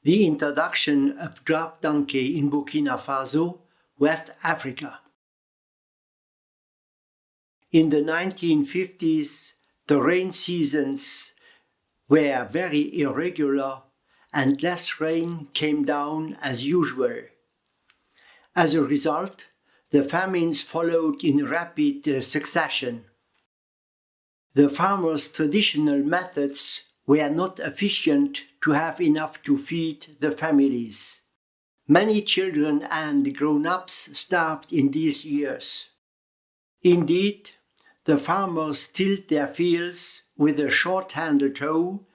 the introduction of draft donkey in Burkina Faso, West Africa. In the 1950s, the rain seasons were very irregular and less rain came down as usual. As a result, the famines followed in rapid succession. The farmers' traditional methods were not efficient to have enough to feed the families. Many children and grown-ups starved in these years. Indeed, the farmers tilled their fields with a short-handled hoe.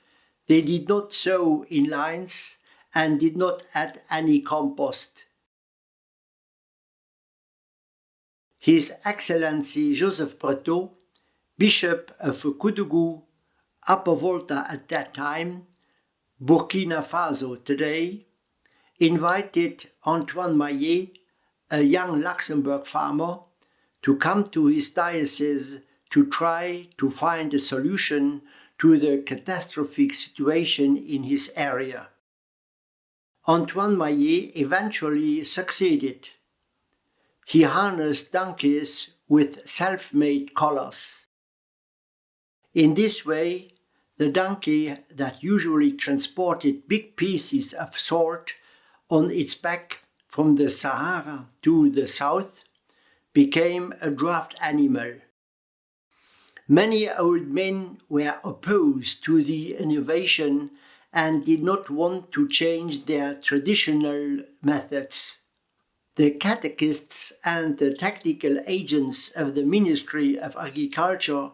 They did not sow in lines and did not add any compost. His Excellency Joseph Breteau, Bishop of Koudougou, Upper Volta at that time, Burkina Faso today, invited Antoine Maillet, a young Luxembourg farmer, to come to his diocese to try to find a solution to the catastrophic situation in his area. Antoine Maillet eventually succeeded. He harnessed donkeys with self-made collars. In this way, the donkey that usually transported big pieces of salt on its back from the Sahara to the south became a draft animal. Many old men were opposed to the innovation and did not want to change their traditional methods. The catechists and the technical agents of the Ministry of Agriculture,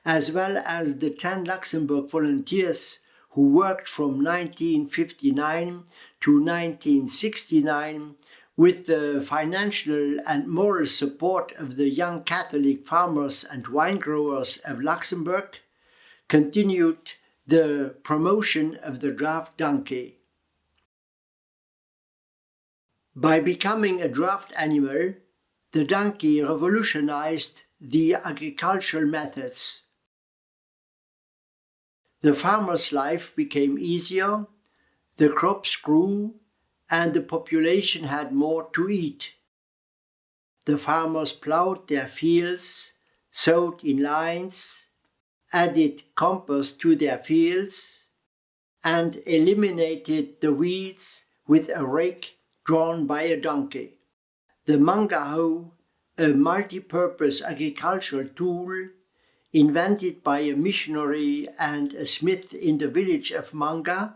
as well as the 10 Luxembourg volunteers who worked from 1959 to 1969 with the financial and moral support of the young Catholic farmers and wine growers of Luxembourg, continued the promotion of the draft donkey. By becoming a draft animal, the donkey revolutionized the agricultural methods. The farmer's life became easier, the crops grew, and the population had more to eat. The farmers plowed their fields, sowed in lines, added compost to their fields, and eliminated the weeds with a rake drawn by a donkey. The manga hoe, a multi-purpose agricultural tool, invented by a missionary and a smith in the village of Manga,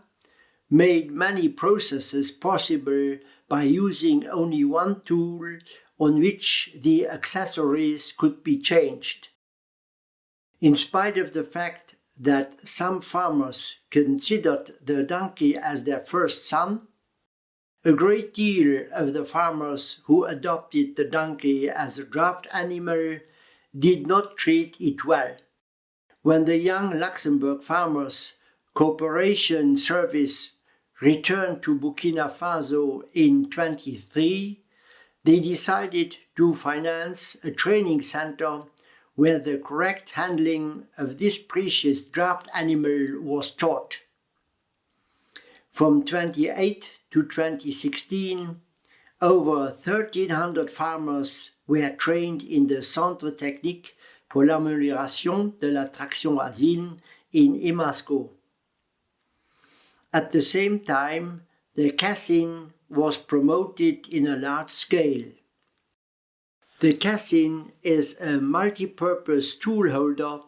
made many processes possible by using only one tool on which the accessories could be changed. In spite of the fact that some farmers considered the donkey as their first son, a great deal of the farmers who adopted the donkey as a draft animal did not treat it well. When the young Luxembourg Farmers Cooperation Service returned to Burkina Faso in 1923, they decided to finance a training center where the correct handling of this precious draft animal was taught. From 1928 to 2016, over 1,300 farmers were trained in the Centre Technique pour l'Amélioration de la Traction Asine in Imasco. At the same time, the Cassin was promoted in a large scale. The Cassin is a multi-purpose tool holder,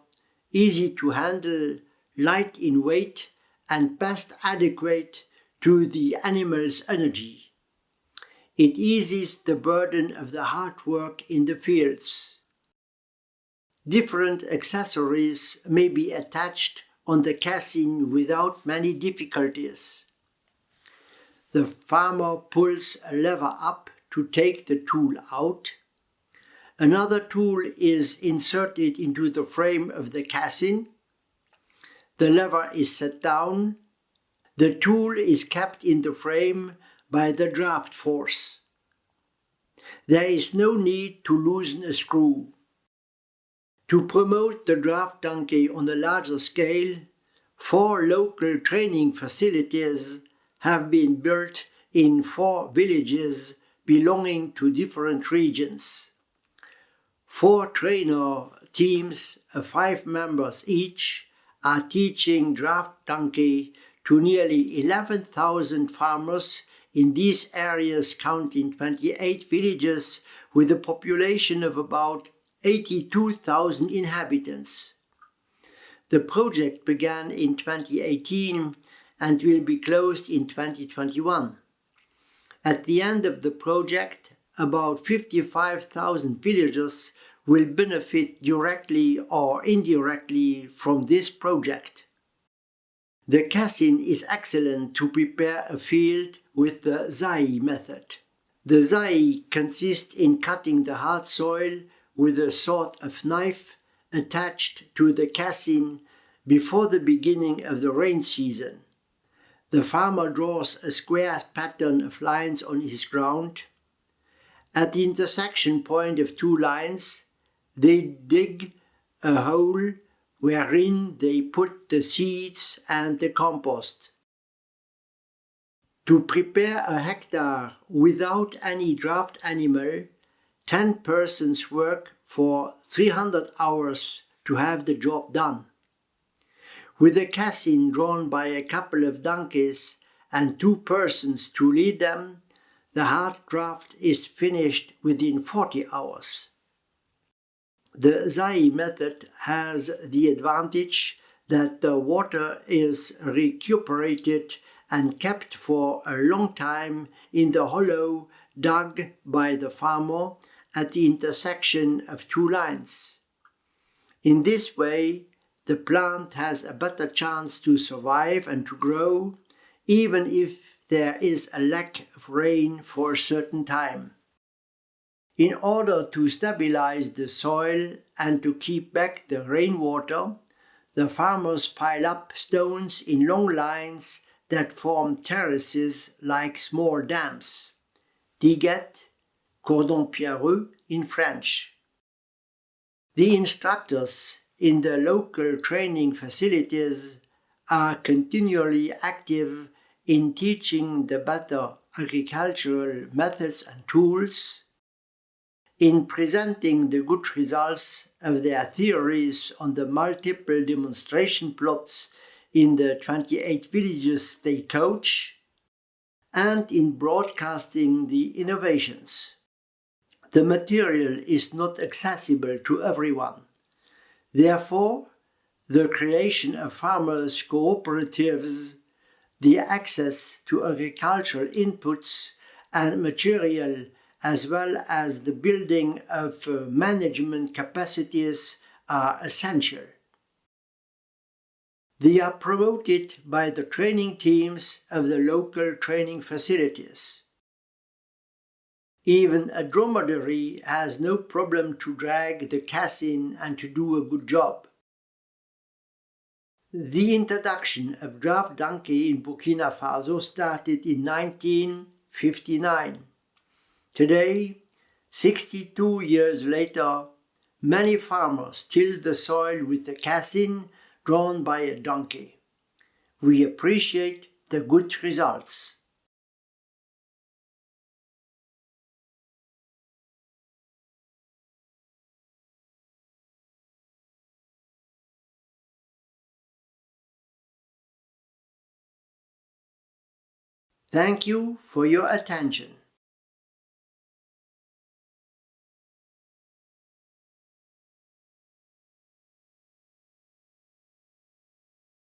easy to handle, light in weight, and best adequate to the animal's energy. It eases the burden of the hard work in the fields. Different accessories may be attached on the cassin without many difficulties. The farmer pulls a lever up to take the tool out. Another tool is inserted into the frame of the cassin. The lever is set down. The tool is kept in the frame by the draft force. There is no need to loosen a screw. To promote the draft donkey on a larger scale, 4 local training facilities have been built in 4 villages belonging to different regions. 4 trainer teams of 5 members each are teaching draft donkey to nearly 11,000 farmers in these areas, counting 28 villages with a population of about 82,000 inhabitants. The project began in 2018 and will be closed in 2021. At the end of the project, about 55,000 villagers will benefit directly or indirectly from this project. The casting is excellent to prepare a field with the zai method. The zai consists in cutting the hard soil with a sort of knife attached to the casting before the beginning of the rain season. The farmer draws a square pattern of lines on his ground. At the intersection point of 2 lines, they dig a hole wherein they put the seeds and the compost. To prepare a hectare without any draft animal, 10 persons work for 300 hours to have the job done. With a casting drawn by a couple of donkeys and 2 persons to lead them, the hard draft is finished within 40 hours. The zai method has the advantage that the water is recuperated and kept for a long time in the hollow dug by the farmer at the intersection of 2 lines. In this way, the plant has a better chance to survive and to grow, even if there is a lack of rain for a certain time. In order to stabilize the soil and to keep back the rainwater, the farmers pile up stones in long lines that form terraces like small dams. Diguettes, cordon pierreux in French. The instructors in the local training facilities are continually active in teaching the better agricultural methods and tools, in presenting the good results of their theories on the multiple demonstration plots in the 28 villages they coach, and in broadcasting the innovations. The material is not accessible to everyone. Therefore, the creation of farmers' cooperatives, the access to agricultural inputs and material, as well as the building of management capacities are essential. They are promoted by the training teams of the local training facilities. Even a dromedary has no problem to drag the casting and to do a good job. The introduction of draft donkey in Burkina Faso started in 1959. Today, 62 years later, many farmers till the soil with the casting drawn by a donkey. We appreciate the good results. Thank you for your attention.